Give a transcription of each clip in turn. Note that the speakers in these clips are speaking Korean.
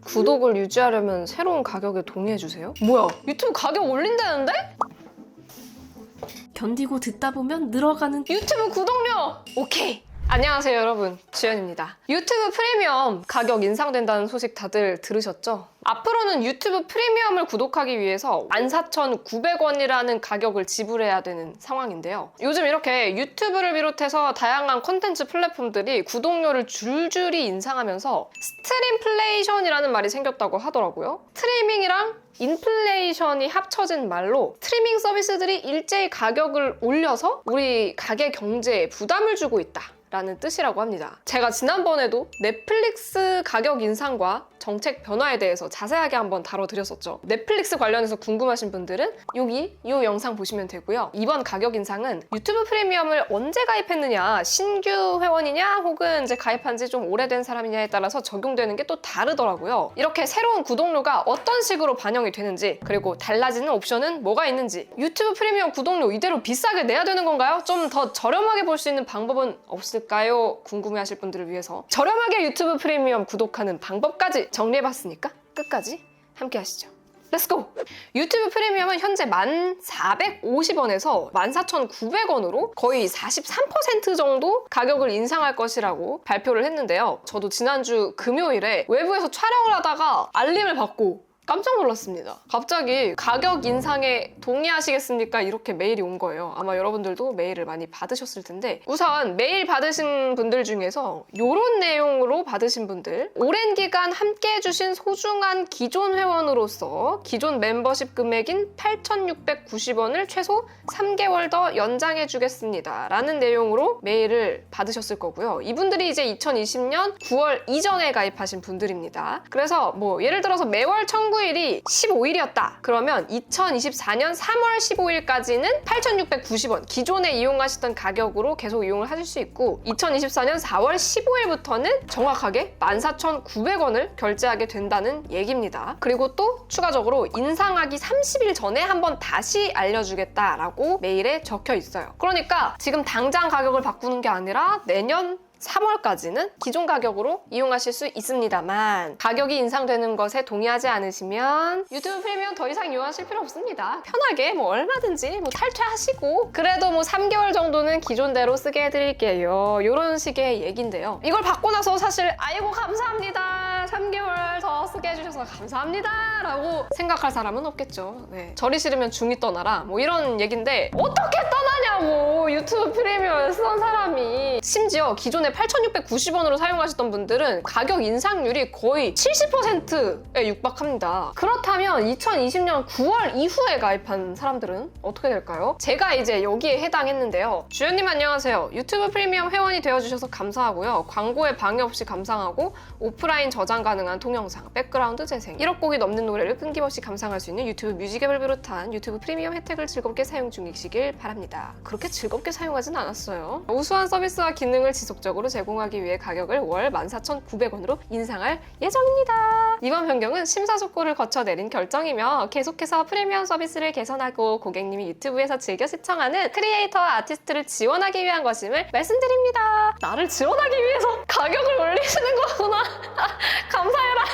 구독을 유지하려면 새로운 가격에 동의해주세요? 뭐야, 유튜브 가격 올린다는데? 견디고 듣다 보면 늘어가는 유튜브 구독료! 오케이! 안녕하세요 여러분, 주연입니다. 유튜브 프리미엄 가격 인상된다는 소식 다들 들으셨죠? 앞으로는 유튜브 프리미엄을 구독하기 위해서 14,900원이라는 가격을 지불해야 되는 상황인데요. 요즘 이렇게 유튜브를 비롯해서 다양한 콘텐츠 플랫폼들이 구독료를 줄줄이 인상하면서 스트림플레이션이라는 말이 생겼다고 하더라고요. 스트리밍이랑 인플레이션이 합쳐진 말로 스트리밍 서비스들이 일제히 가격을 올려서 우리 가게 경제에 부담을 주고 있다 라는 뜻이라고 합니다. 제가 지난번에도 넷플릭스 가격 인상과 정책 변화에 대해서 자세하게 한번 다뤄드렸었죠. 넷플릭스 관련해서 궁금하신 분들은 여기 이 영상 보시면 되고요. 이번 가격 인상은 유튜브 프리미엄을 언제 가입했느냐, 신규 회원이냐 혹은 이제 가입한 지 좀 오래된 사람이냐에 따라서 적용되는 게 또 다르더라고요. 이렇게 새로운 구독료가 어떤 식으로 반영이 되는지, 그리고 달라지는 옵션은 뭐가 있는지, 유튜브 프리미엄 구독료 이대로 비싸게 내야 되는 건가요? 좀 더 저렴하게 볼 수 있는 방법은 없을까요? 궁금해하실 분들을 위해서 저렴하게 유튜브 프리미엄 구독하는 방법까지 정리해봤으니까 끝까지 함께 하시죠. 렛츠고! 유튜브 프리미엄은 현재 1,450원에서 14,900원으로 거의 43% 정도 가격을 인상할 것이라고 발표를 했는데요. 저도 지난주 금요일에 외부에서 촬영을 하다가 알림을 받고 깜짝 놀랐습니다. 갑자기 가격 인상에 동의하시겠습니까? 이렇게 메일이 온 거예요. 아마 여러분들도 메일을 많이 받으셨을 텐데, 우선 메일 받으신 분들 중에서 이런 내용으로 받으신 분들: 오랜 기간 함께 해주신 소중한 기존 회원으로서 기존 멤버십 금액인 8,690원을 최소 3개월 더 연장해 주겠습니다 라는 내용으로 메일을 받으셨을 거고요. 이분들이 이제 2020년 9월 이전에 가입하신 분들입니다. 그래서 뭐 예를 들어서 매월 청구일이 15일이었다. 그러면 2024년 3월 15일까지는 8,690원 기존에 이용하시던 가격으로 계속 이용을 하실 수 있고, 2024년 4월 15일부터는 정확하게 14,900원을 결제하게 된다는 얘기입니다. 그리고 또 추가적으로 인상하기 30일 전에 한번 다시 알려주겠다라고 메일에 적혀 있어요. 그러니까 지금 당장 가격을 바꾸는 게 아니라 내년 3월까지는 기존 가격으로 이용하실 수 있습니다만, 가격이 인상되는 것에 동의하지 않으시면 유튜브 프리미엄 더 이상 이용하실 필요 없습니다. 편하게 뭐 얼마든지 뭐 탈퇴하시고, 그래도 뭐 3개월 정도는 기존대로 쓰게 해드릴게요, 이런 식의 얘기인데요. 이걸 받고 나서 사실 아이고 감사합니다, 3개월 더 쓰게 해주셔서 감사합니다 라고 생각할 사람은 없겠죠. 네. 저리 싫으면 중이 떠나라 뭐 이런 얘기인데, 어떻게 떠나냐고, 유튜브 프리미엄을 쓰던 사람이. 심지어 기존에 8,690원으로 사용하셨던 분들은 가격 인상률이 거의 70%에 육박합니다. 그렇다면 2020년 9월 이후에 가입한 사람들은 어떻게 될까요? 제가 이제 여기에 해당했는데요. 주연님 안녕하세요. 유튜브 프리미엄 회원이 되어주셔서 감사하고요. 광고에 방해 없이 감상하고 오프라인 저장 가능한 동영상, 백그라운드 재생, 1억 곡이 넘는 노래를 끊김없이 감상할 수 있는 유튜브 뮤직앱을 비롯한 유튜브 프리미엄 혜택을 즐겁게 사용 중이시길 바랍니다. 그렇게 즐겁게 사용하진 않았어요. 우수한 서비스와 기능을 지속적으로 제공하기 위해 가격을 월 14,900원으로 인상할 예정입니다. 이번 변경은 심사숙고를 거쳐 내린 결정이며, 계속해서 프리미엄 서비스를 개선하고 고객님이 유튜브에서 즐겨 시청하는 크리에이터와 아티스트를 지원하기 위한 것임을 말씀드립니다. 나를 지원하기 위해서 가격을 올리시는 거구나. 감사해라.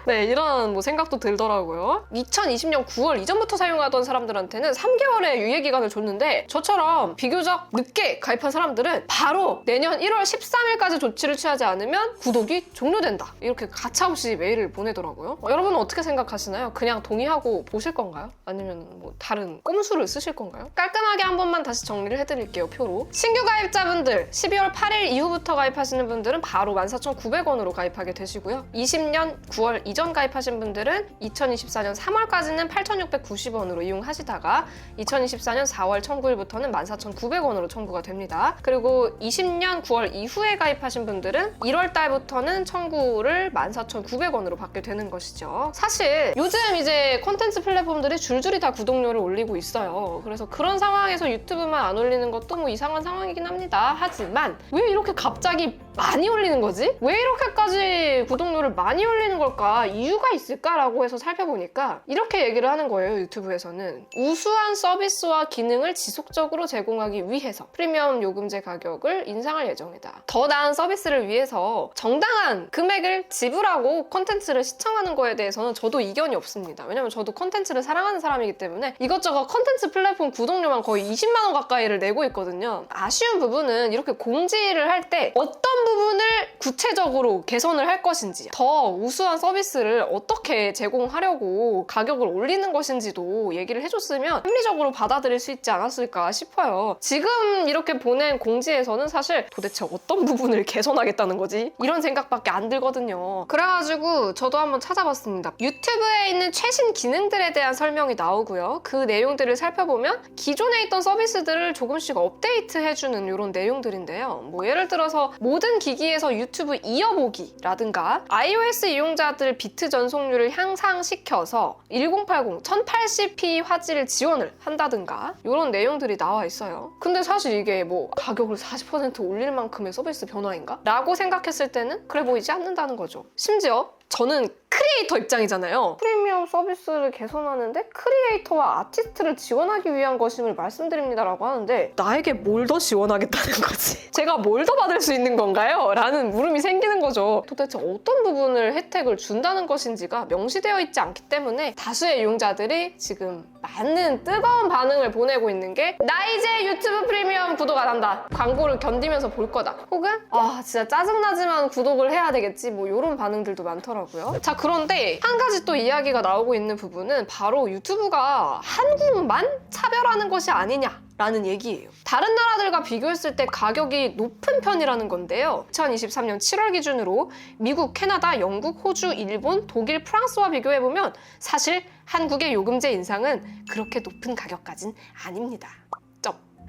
네, 이런 뭐 생각도 들더라고요. 2020년 9월 이전부터 사용하던 사람들한테는 3개월의 유예기간을 줬는데, 저처럼 비교적 늦게 가입한 사람들은 바로 내년 1월 13일까지 조치를 취하지 않으면 구독이 종료된다, 이렇게 가차없이 메일을 보내더라고요. 여러분은 어떻게 생각하시나요? 그냥 동의하고 보실 건가요? 아니면 뭐 다른 꼼수를 쓰실 건가요? 깔끔하게 한 번만 다시 정리를 해드릴게요, 표로. 신규 가입자분들 12월 8일 이후부터 가입하시는 분들은 바로 14,900원으로 가입하게 되시고요. 20년 9월 이전 가입하신 분들은 2024년 3월까지는 8,690원으로 이용하시다가 2024년 4월 청구일부터는 14,900원으로 청구가 됩니다. 그리고 20년 9월 이후에 가입하신 분들은 1월 달부터는 청구를 14,900원으로 받게 되는 것이죠. 사실 요즘 이제 콘텐츠 플랫폼들이 줄줄이 다 구독료를 올리고 있어요. 그래서 그런 상황에서 유튜브만 안 올리는 것도 뭐 이상한 상황이긴 합니다. 하지만 왜 이렇게 갑자기 많이 올리는 거지? 왜 이렇게까지 구독료를 많이 올리는 걸까? 이유가 있을까라고 해서 살펴보니까 이렇게 얘기를 하는 거예요. 유튜브에서는 우수한 서비스와 기능을 지속적으로 제공하기 위해서 프리미엄 요금제 가격을 인상할 예정이다. 더 나은 서비스를 위해서 정당한 금액을 지불하고 콘텐츠를 시청하는 거에 대해서는 저도 이견이 없습니다. 왜냐면 저도 콘텐츠를 사랑하는 사람이기 때문에 이것저것 콘텐츠 플랫폼 구독료만 거의 20만 원 가까이를 내고 있거든요. 아쉬운 부분은 이렇게 공지를 할 때 어떤 부분을 구체적으로 개선을 할 것인지, 더 우수한 서비스를 어떻게 제공하려고 가격을 올리는 것인지도 얘기를 해줬으면 합리적으로 받아들일 수 있지 않았을까 싶어요. 지금 이렇게 보낸 공지에서는 사실 도대체 어떤 부분을 개선하겠다는 거지? 이런 생각밖에 안 들거든요. 그래가지고 저도 한번 찾아봤습니다. 유튜브에 있는 최신 기능들에 대한 설명이 나오고요. 그 내용들을 살펴보면 기존에 있던 서비스들을 조금씩 업데이트해주는 이런 내용들인데요. 뭐 예를 들어서 모든 기기에서 유튜브 이어보기라든가 iOS 이용자들 비트 전송률을 향상시켜서 1080, 1080p 화질을 지원을 한다든가 이런 내용들이 나와 있어요. 근데 사실 이게 뭐 가격을 40% 올릴 만큼의 서비스 변화인가? 라고 생각했을 때는 그래 보이지 않는다는 거죠. 심지어 저는 크리에이터 입장이잖아요. 프리미엄 서비스를 개선하는데 크리에이터와 아티스트를 지원하기 위한 것임을 말씀드립니다라고 하는데 나에게 뭘 더 지원하겠다는 거지? 제가 뭘 더 받을 수 있는 건가요? 라는 물음이 생기는 거죠. 도대체 어떤 부분을 혜택을 준다는 것인지가 명시되어 있지 않기 때문에 다수의 이용자들이 지금 많은 뜨거운 반응을 보내고 있는 게 나 이제 유튜브 프리미엄 구독 안 한다. 광고를 견디면서 볼 거다. 혹은 진짜 짜증나지만 구독을 해야 되겠지. 뭐 이런 반응들도 많더라고요. 자, 그런데 한 가지 또 이야기가 나오고 있는 부분은 바로 유튜브가 한국만 차별하는 것이 아니냐 라는 얘기예요. 다른 나라들과 비교했을 때 가격이 높은 편이라는 건데요. 2023년 7월 기준으로 미국, 캐나다, 영국, 호주, 일본, 독일, 프랑스와 비교해보면 사실 한국의 요금제 인상은 그렇게 높은 가격까진 아닙니다.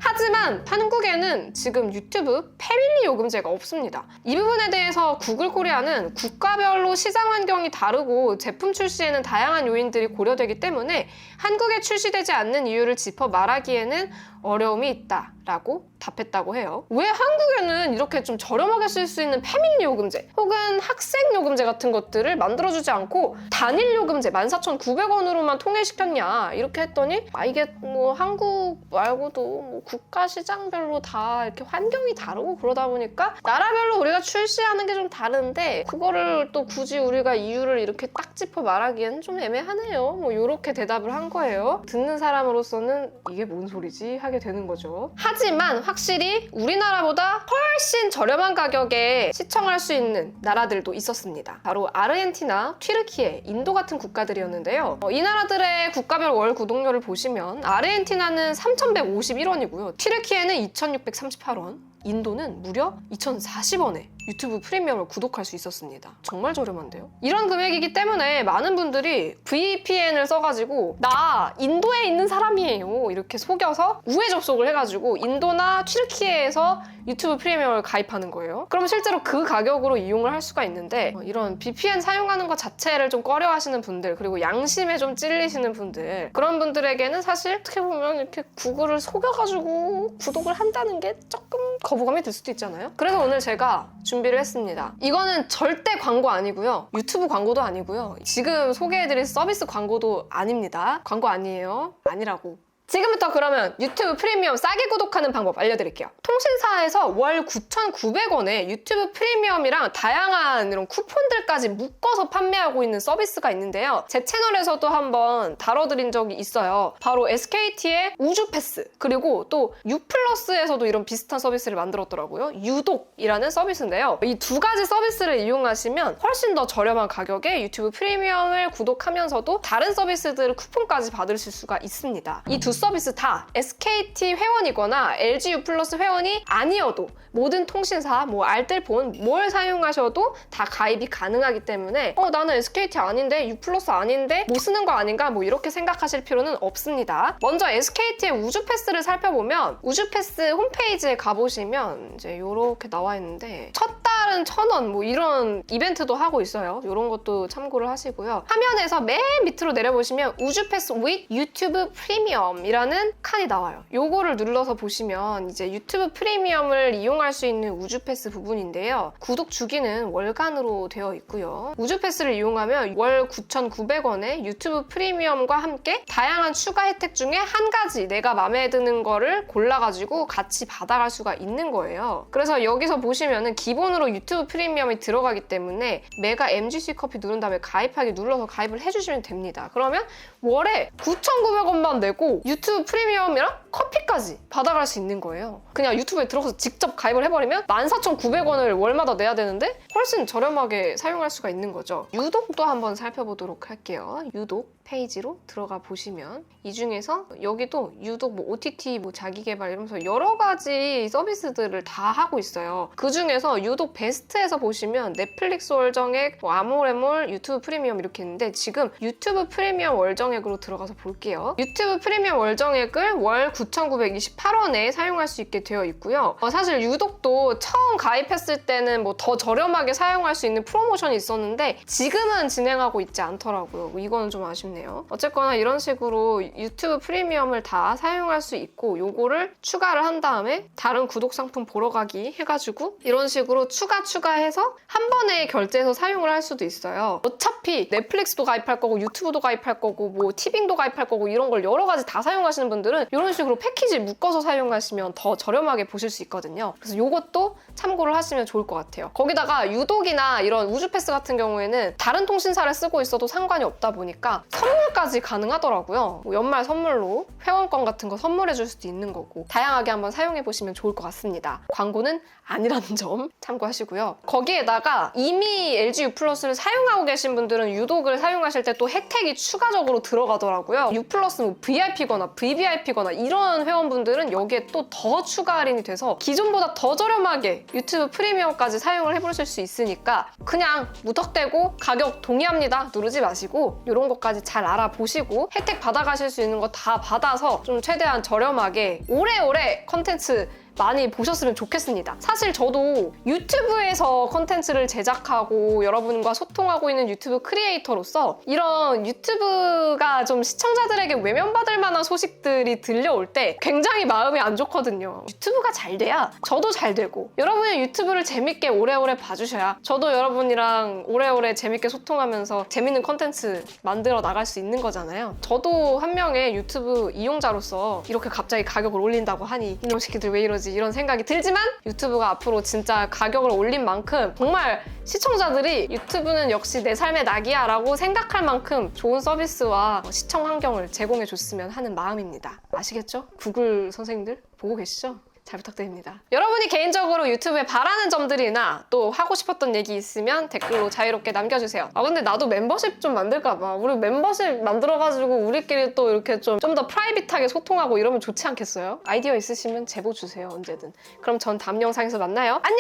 하지만 한국에는 지금 유튜브 패밀리 요금제가 없습니다. 이 부분에 대해서 구글 코리아는 국가별로 시장 환경이 다르고 제품 출시에는 다양한 요인들이 고려되기 때문에 한국에 출시되지 않는 이유를 짚어 말하기에는 어려움이 있다라고 답했다고 해요. 왜 한국에는 이렇게 좀 저렴하게 쓸 수 있는 패밀리 요금제 혹은 학생 요금제 같은 것들을 만들어주지 않고 단일 요금제 14,900원으로만 통일시켰냐 이렇게 했더니 이게 뭐 한국 말고도 뭐 국가 시장별로 다 이렇게 환경이 다르고 그러다 보니까 나라별로 우리가 출시하는 게 좀 다른데 그거를 또 굳이 우리가 이유를 이렇게 딱 짚어 말하기엔 좀 애매하네요. 뭐 이렇게 대답을 한 거예요. 듣는 사람으로서는 이게 뭔 소리지 하게 되는 거죠. 하지만 확실히 우리나라보다 훨씬 저렴한 가격에 시청할 수 있는 나라들도 있었습니다. 바로 아르헨티나, 튀르키예, 인도 같은 국가들이었는데요. 이 나라들의 국가별 월 구독료를 보시면 아르헨티나는 3,151원이고요. 튀르키예는 2,638원, 인도는 무려 2,040원에 유튜브 프리미엄을 구독할 수 있었습니다. 정말 저렴한데요? 이런 금액이기 때문에 많은 분들이 VPN을 써가지고 나 인도에 있는 사람이에요 이렇게 속여서 우회 접속을 해가지고 인도나 튀르키예에서 유튜브 프리미엄을 가입하는 거예요. 그럼 실제로 그 가격으로 이용을 할 수가 있는데 이런 VPN 사용하는 것 자체를 좀 꺼려 하시는 분들 그리고 양심에 좀 찔리시는 분들 그런 분들에게는 사실 어떻게 보면 이렇게 구글을 속여가지고 구독을 한다는 게 조금 거부감이 들 수도 있잖아요. 그래서 오늘 제가 준비를 했습니다. 이거는 절대 광고 아니고요. 유튜브 광고도 아니고요. 지금 소개해드릴 서비스 광고도 아닙니다. 광고 아니에요. 아니라고. 지금부터 그러면 유튜브 프리미엄 싸게 구독하는 방법 알려드릴게요. 통신사에서 월 9,900원에 유튜브 프리미엄이랑 다양한 이런 쿠폰들까지 묶어서 판매하고 있는 서비스가 있는데요. 제 채널에서도 한번 다뤄드린 적이 있어요. 바로 SKT의 우주 패스 그리고 또 U+에서도 이런 비슷한 서비스를 만들었더라고요. 유독이라는 서비스인데요. 이 두 가지 서비스를 이용하시면 훨씬 더 저렴한 가격에 유튜브 프리미엄을 구독하면서도 다른 서비스들을 쿠폰까지 받으실 수가 있습니다. 이 두 서비스 다 SKT 회원이거나 LG U+ 회원이 아니어도 모든 통신사, 뭐 알뜰폰 뭘 사용하셔도 다 가입이 가능하기 때문에 나는 SKT 아닌데 U+ 아닌데 못 쓰는 거 아닌가 뭐 이렇게 생각하실 필요는 없습니다. 먼저 SKT의 우주 패스를 살펴보면 우주 패스 홈페이지에 가보시면 이제 이렇게 나와 있는데 첫 달은 달은 1,000원 뭐 이런 이벤트도 하고 있어요. 이런 것도 참고를 하시고요. 화면에서 맨 밑으로 내려보시면 우주 패스 with 유튜브 프리미엄이라는 칸이 나와요. 요거를 눌러서 보시면 이제 유튜브 프리미엄을 이용할 수 있는 우주 패스 부분인데요. 구독 주기는 월간으로 되어 있고요. 우주 패스를 이용하면 월 9,900원에 유튜브 프리미엄과 함께 다양한 추가 혜택 중에 한 가지 내가 마음에 드는 거를 골라가지고 같이 받아갈 수가 있는 거예요. 그래서 여기서 보시면은 기본으로 유튜브 프리미엄이 들어가기 때문에 메가 MGC 커피 누른 다음에 가입하기 눌러서 가입을 해주시면 됩니다. 그러면 월에 9,900원만 내고 유튜브 프리미엄이랑 커피까지 받아갈 수 있는 거예요. 그냥 유튜브에 들어가서 직접 가입을 해버리면 14,900원을 월마다 내야 되는데 훨씬 저렴하게 사용할 수가 있는 거죠. 유독도 한번 살펴보도록 할게요. 유독 페이지로 들어가 보시면 이 중에서 여기도 유독 뭐 OTT 뭐 자기개발 이러면서 여러 가지 서비스들을 다 하고 있어요. 그 중에서 유독 베스트에서 보시면 넷플릭스 월정액, 뭐 아모레몰, 유튜브 프리미엄 이렇게 있는데 지금 유튜브 프리미엄 월정액으로 들어가서 볼게요. 유튜브 프리미엄 월정액을 월 9,928원에 사용할 수 있게 되어 있고요. 사실 유독도 처음 가입했을 때는 뭐 더 저렴하게 사용할 수 있는 프로모션이 있었는데 지금은 진행하고 있지 않더라고요. 이거는 좀 아쉽네요. 어쨌거나 이런 식으로 유튜브 프리미엄을 다 사용할 수 있고 요거를 추가를 한 다음에 다른 구독 상품 보러 가기 해가지고 이런 식으로 추가해서 한 번에 결제해서 사용을 할 수도 있어요. 어차피 넷플릭스도 가입할 거고 유튜브도 가입할 거고 뭐 티빙도 가입할 거고 이런 걸 여러 가지 다 사용하시는 분들은 이런 식으로 패키지 묶어서 사용하시면 더 저렴하게 보실 수 있거든요. 그래서 요것도 참고를 하시면 좋을 것 같아요. 거기다가 유독이나 이런 우주패스 같은 경우에는 다른 통신사를 쓰고 있어도 상관이 없다 보니까 선물까지 가능하더라고요. 뭐 연말 선물로 회원권 같은 거 선물해 줄 수도 있는 거고 다양하게 한번 사용해 보시면 좋을 것 같습니다. 광고는 아니라는 점 참고하시고요. 거기에다가 이미 LG U 플러스를 사용하고 계신 분들은 유독을 사용하실 때 또 혜택이 추가적으로 들어가더라고요. U 플러스 뭐 VIP거나 VVIP거나 이런 회원분들은 여기에 또 더 추가 할인이 돼서 기존보다 더 저렴하게 유튜브 프리미엄까지 사용을 해보실 수 있으니까 그냥 무턱대고 가격 동의합니다 누르지 마시고 이런 것까지 잘 알아보시고 혜택 받아가실 수 있는 거 다 받아서 좀 최대한 저렴하게 오래오래 컨텐츠 많이 보셨으면 좋겠습니다. 사실 저도 유튜브에서 컨텐츠를 제작하고 여러분과 소통하고 있는 유튜브 크리에이터로서 이런 유튜브가 좀 시청자들에게 외면받을 만한 소식들이 들려올 때 굉장히 마음이 안 좋거든요. 유튜브가 잘 돼야 저도 잘 되고 여러분의 유튜브를 재밌게 오래오래 봐주셔야 저도 여러분이랑 오래오래 재밌게 소통하면서 재밌는 컨텐츠 만들어 나갈 수 있는 거잖아요. 저도 한 명의 유튜브 이용자로서 이렇게 갑자기 가격을 올린다고 하니 이놈 새끼들 왜 이러지 이런 생각이 들지만 유튜브가 앞으로 진짜 가격을 올린 만큼 정말 시청자들이 유튜브는 역시 내 삶의 낙이야 라고 생각할 만큼 좋은 서비스와 시청 환경을 제공해 줬으면 하는 마음입니다. 아시겠죠? 구글 선생님들 보고 계시죠? 잘 부탁드립니다. 여러분이 개인적으로 유튜브에 바라는 점들이나 또 하고 싶었던 얘기 있으면 댓글로 자유롭게 남겨주세요. 근데 나도 멤버십 좀 만들까 봐. 우리 멤버십 만들어가지고 우리끼리 또 이렇게 좀 더 프라이빗하게 소통하고 이러면 좋지 않겠어요? 아이디어 있으시면 제보 주세요. 언제든. 그럼 전 다음 영상에서 만나요. 안녕!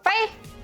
빠이!